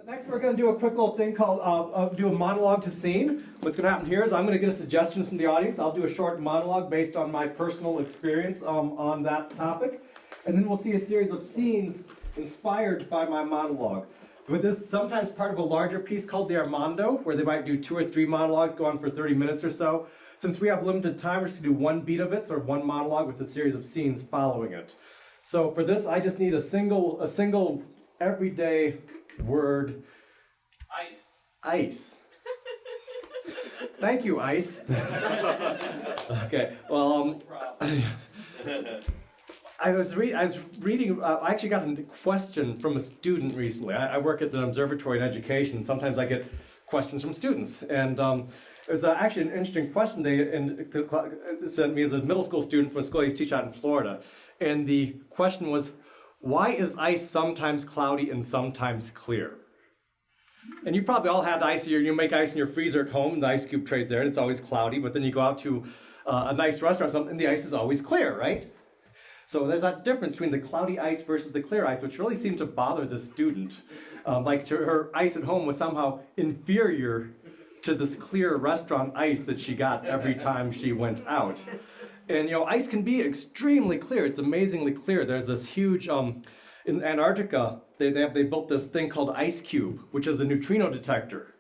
Next, we're going to do a quick little thing called do a monologue to scene. What's going to happen here is I'm going to get a suggestion from the audience. I'll do a short monologue based on my personal experience on that topic. And then we'll see a series of scenes inspired by my monologue. But this is sometimes part of a larger piece called the Armando, where they might do 2 or 3 monologues, go on for 30 minutes or so. Since we have limited time, we're just going to do one beat of it, so 1 monologue with a series of scenes following it. So for this, I just need a single everyday word. Ice. Ice. Thank you, Ice. Okay, well, I actually got a question from a student recently. I work at the Observatory in Education, and sometimes I get questions from students. And it was actually an interesting question they sent me as a middle school student from a school I used to teach out in Florida. And the question was, why is ice sometimes cloudy and sometimes clear? And you probably all had ice. You make ice in your freezer at home, and the ice cube tray's there, and it's always cloudy. But then you go out to a nice restaurant or something, and the ice is always clear, right? So there's that difference between the cloudy ice versus the clear ice, which really seemed to bother the student. Her ice at home was somehow inferior to this clear restaurant ice that she got every time she went out. And ice can be extremely clear. It's amazingly clear. There's this huge, in Antarctica, they built this thing called Ice Cube, which is a neutrino detector.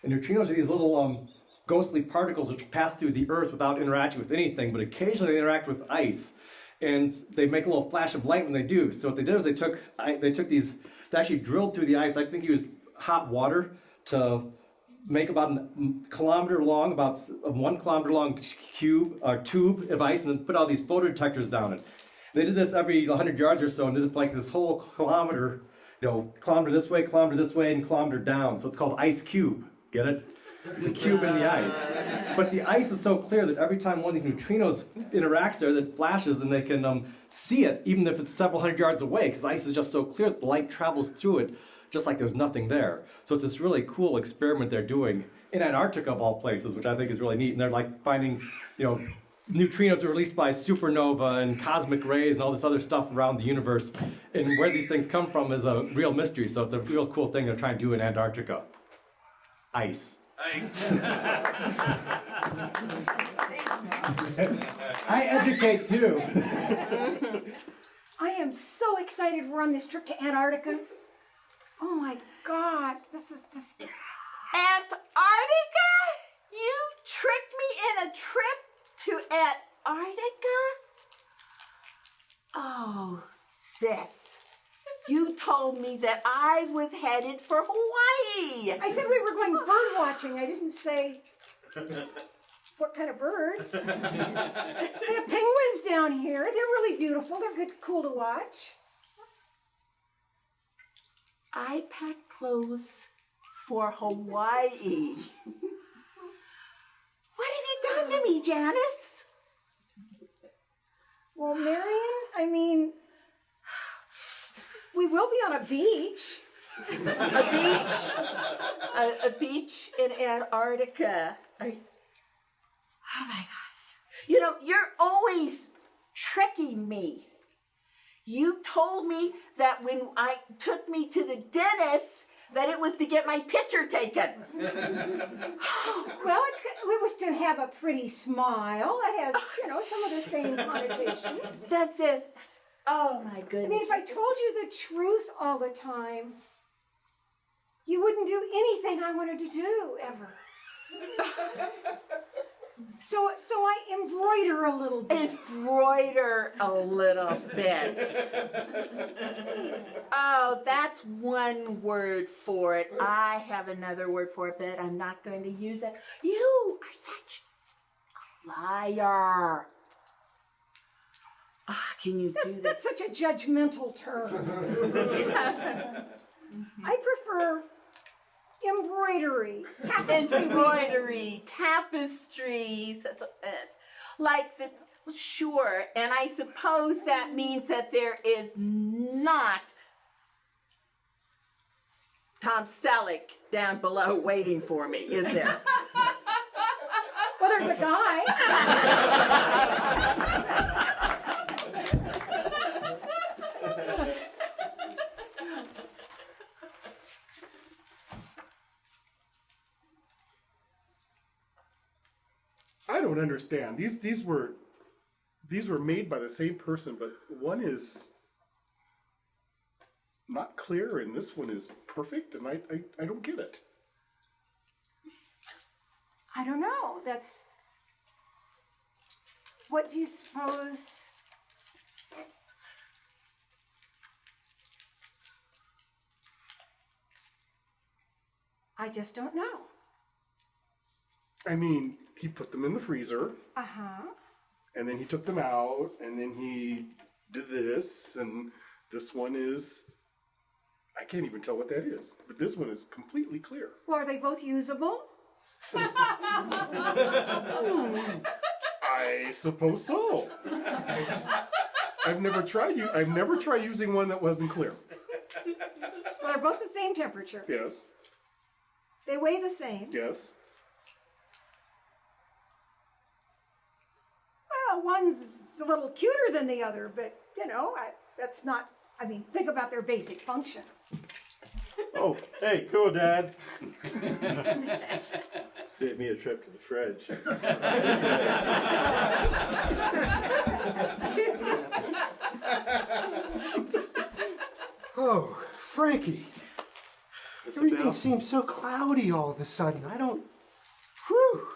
And neutrinos are these little ghostly particles which pass through the Earth without interacting with anything, but occasionally they interact with ice. And they make a little flash of light when they do. So what they did was they actually drilled through the ice. I think they used hot water to make about a kilometer long, about a 1 kilometer long tube of ice, and then put all these photodetectors down it. They did this every 100 yards or so, and did it like this whole kilometer, kilometer this way, and kilometer down. So it's called Ice Cube. Get it? It's a cube in the ice. But the ice is so clear that every time one of these neutrinos interacts there, that flashes, and they can see it, even if it's several hundred yards away, because the ice is just so clear that the light travels through it just like there's nothing there. So it's this really cool experiment they're doing in Antarctica, of all places, which I think is really neat. And they're like finding, neutrinos are released by supernova and cosmic rays and all this other stuff around the universe. And where these things come from is a real mystery. So it's a real cool thing they're trying to do in Antarctica. Ice. I educate too. I am so excited we're on this trip to Antarctica. Oh my God, this is just... Antarctica? You tricked me in a trip to Antarctica? Oh, sis. You told me that I was headed for Hawaii. I said we were going bird watching. I didn't say what kind of birds. They have penguins down here. They're really beautiful. They're good, cool to watch. I packed clothes for Hawaii. What have you done to me, Janice? Well, Marion, we will be on a beach. A beach in Antarctica. Oh my gosh. You're always tricking me. You told me that when I took me to the dentist, that it was to get my picture taken. Well, it was to have a pretty smile. It has, some of the same connotations. That's it. Oh my goodness. If I told you the truth all the time, you wouldn't do anything I wanted to do, ever. So I embroider a little bit. Embroider a little bit. Oh, that's one word for it. I have another word for it, but I'm not going to use it. You are such a liar. Can you do this? That's such a judgmental term. I prefer embroidery. Embroidery, tapestries, sure, and I suppose that means that there is not Tom Selleck down below waiting for me, is there? Well, there's a guy. I don't understand. These were made by the same person, but one is not clear and this one is perfect, and I don't get it. I don't know. That's. What do you suppose? I just don't know. I mean, he put them in the freezer, and then he took them out, and then he did this, and this one is, I can't even tell what that is, but this one is completely clear. Well, are they both usable? I suppose so. I've never tried using one that wasn't clear. Well, they're both the same temperature. Yes, They weigh the same. yes. Well, one's a little cuter than the other, but that's not. I mean, think about their basic function. Oh, hey, cool, Dad. Save me a trip to the fridge. Oh, Frankie. What's the Everything deal? seems so cloudy all of a sudden. I don't. Whew.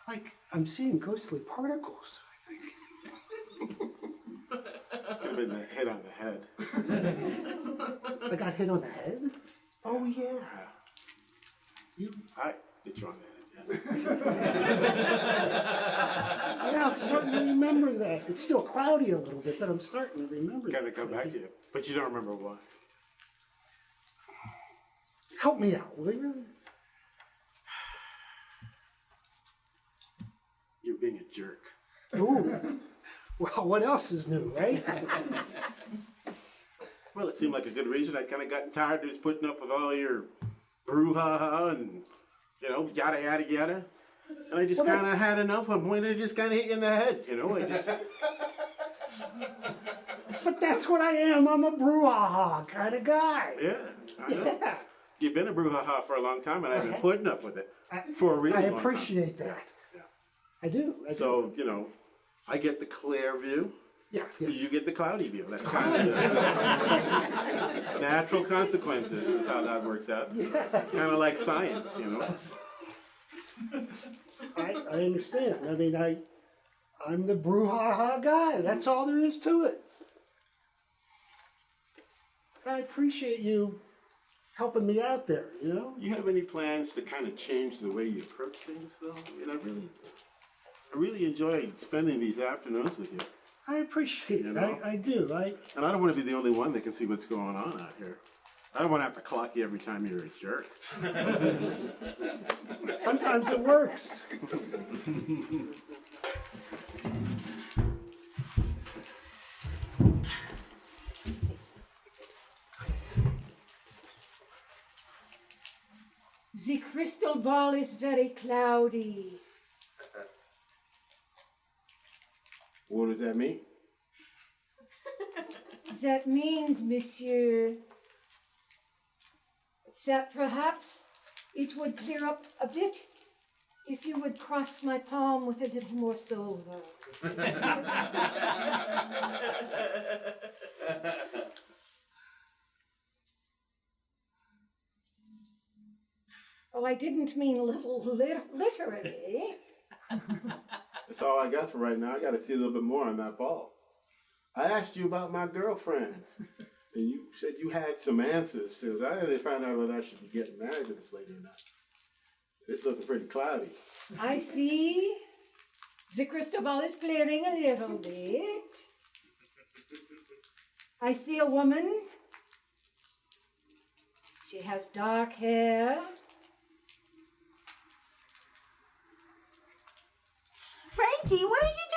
Like I'm seeing ghostly particles, I think. Could have been a hit on the head. I got hit on the head? Oh, yeah. You. I hit you on the head. Yeah, I'm starting to remember that. It's still cloudy a little bit, but I'm starting to remember Gotta that. come back to you. But you don't remember why. Help me out, will you? You're being a jerk. Ooh. Well, what else is new, right? Well, it seemed like a good reason. I kind of gotten tired of just putting up with all your brouhaha and, yada, yada, yada. And I just Well, kind of had enough. One point, I just kind of hit you in the head, I just... But that's what I am. I'm a brouhaha kind of guy. Yeah, I know. Yeah. You've been a brouhaha for a long time, and I've been putting up with it for a really I long time. appreciate that. Yeah. I do. So, I get the clear view. Yeah. You get the cloudy view. That's kind of natural consequences is how that works out. It's kind of like science, I understand. I mean, I'm the brouhaha guy. That's all there is to it. I appreciate you helping me out there, You have any plans to kind of change the way you approach things, though? I really enjoy spending these afternoons with you. I appreciate it. I do. And I don't want to be the only one that can see what's going on out here. I don't want to have to clock you every time you're a jerk. Sometimes it works. The crystal ball is very cloudy. What does that mean? That means, monsieur, that perhaps it would clear up a bit if you would cross my palm with a little more silver. Oh, I didn't mean literally. That's all I got for right now. I got to see a little bit more on that ball. I asked you about my girlfriend, and you said you had some answers. So I had to find out whether I should be getting married to this lady or not. It's looking pretty cloudy. I see. The crystal ball is clearing a little bit. I see a woman. She has dark hair. Frankie, what are you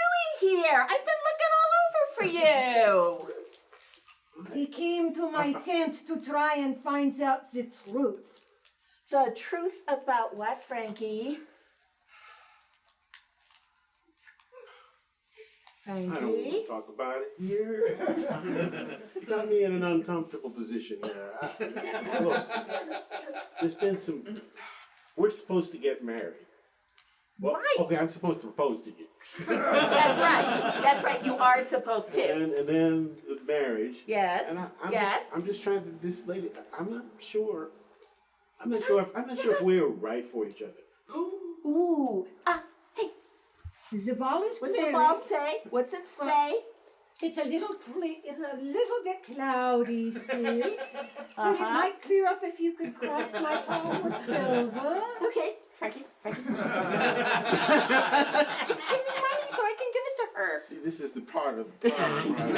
doing here? I've been looking all over for you. He came to my tent to try and find out the truth. The truth about what, Frankie? I don't want Frankie? to talk about it here. You got me in an uncomfortable position here. Look, there's been some... We're supposed to get married. Well, Right. okay, I'm supposed to propose to you. That's right. That's right. You are supposed to. And then the marriage. Yes. And Yes. I'm just trying to, this lady, I'm not sure if we're right for each other. Ooh. Hey, The ball is what's clear. the ball say? What's it say? It's a little bit cloudy still, but it might clear up if you could cross my palm with silver. Okay, Frankie. Give me money so I can give it to her. See, this is the part of the problem. Right?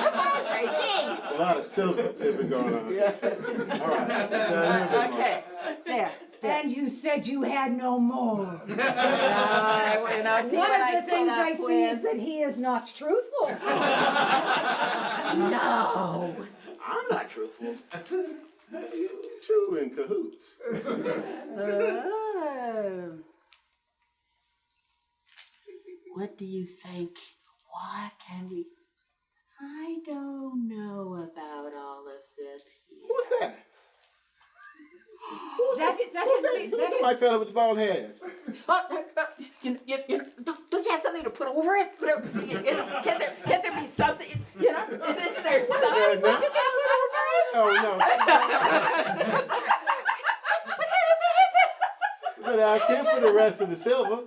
Come on, Frankie. It's a lot of silver tipping going on. Yeah. All right. So a little bit more. Okay, there. And you said you had no more. One One of the things I see is that he is not truthful. No. I'm not truthful. You two in cahoots. What do you think? What can we... I don't know about all of this here. Who's that? That is My fellow with the bald head. Don't you have something to put over it? Can't there be something? Is there something you can put over it? Oh, no. What kind of thing is this? But ask him for the rest of the silver.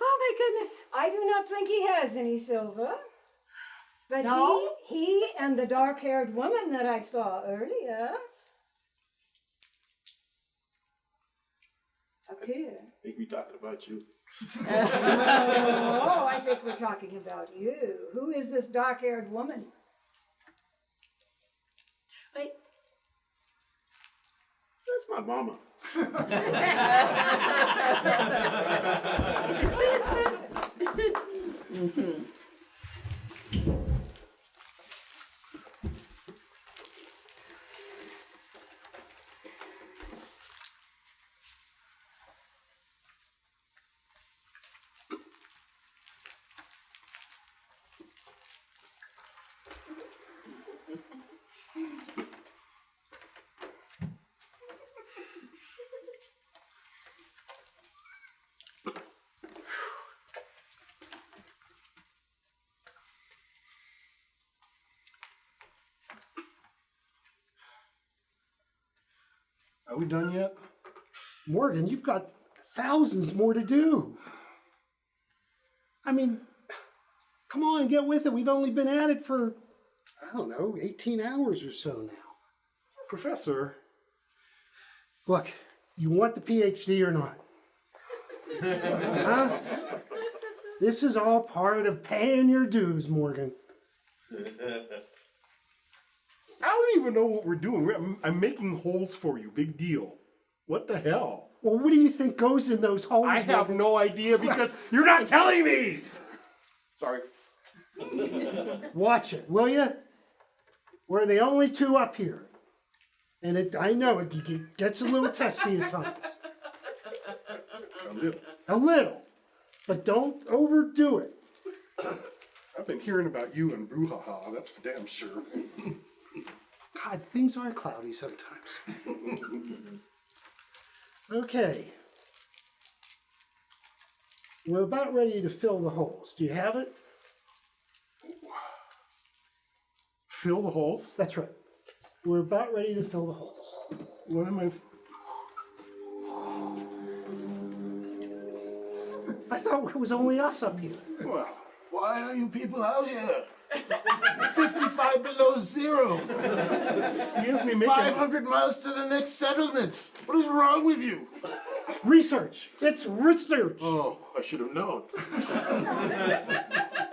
Oh my goodness. I do not think he has any silver. But No? he and the dark-haired woman that I saw earlier appear. I think we're talking about you. Oh, I think we're talking about you. Who is this dark-haired woman? Wait. That's my mama. Are we done yet? Morgan, you've got thousands more to do. I mean, come on, get with it. We've only been at it for, I don't know, 18 hours or so now. Professor, Look, you want the PhD or not? Huh? This is all part of paying your dues, Morgan. I don't even know what we're doing. I'm making holes for you. Big deal. What the hell? Well, what do you think goes in those holes? I have Morgan? no idea because you're not telling me. Sorry. Watch it, will you? We're the only two up here. And I know it gets a little testy at times. A little. A little. But don't overdo it. I've been hearing about you and brouhaha. That's for damn sure. God, things are cloudy sometimes. Okay. We're about ready to fill the holes. Do you have it? Fill the holes. That's right. We're about ready to fill the holes. What am I? I thought it was only us up here. Well, Why are you people out here? 55 below zero. he has me making. 500 miles to the next settlement. What is wrong with you? Research. It's research. Oh, I should have known.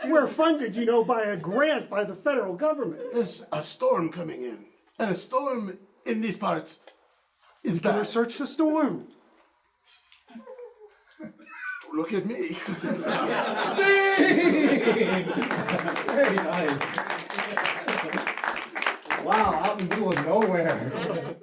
We're funded, you know, by a grant by the federal government. There's a storm coming in. And a storm in these parts is We can bad. research the storm. Look at me. Very nice. Wow, out in the middle of nowhere.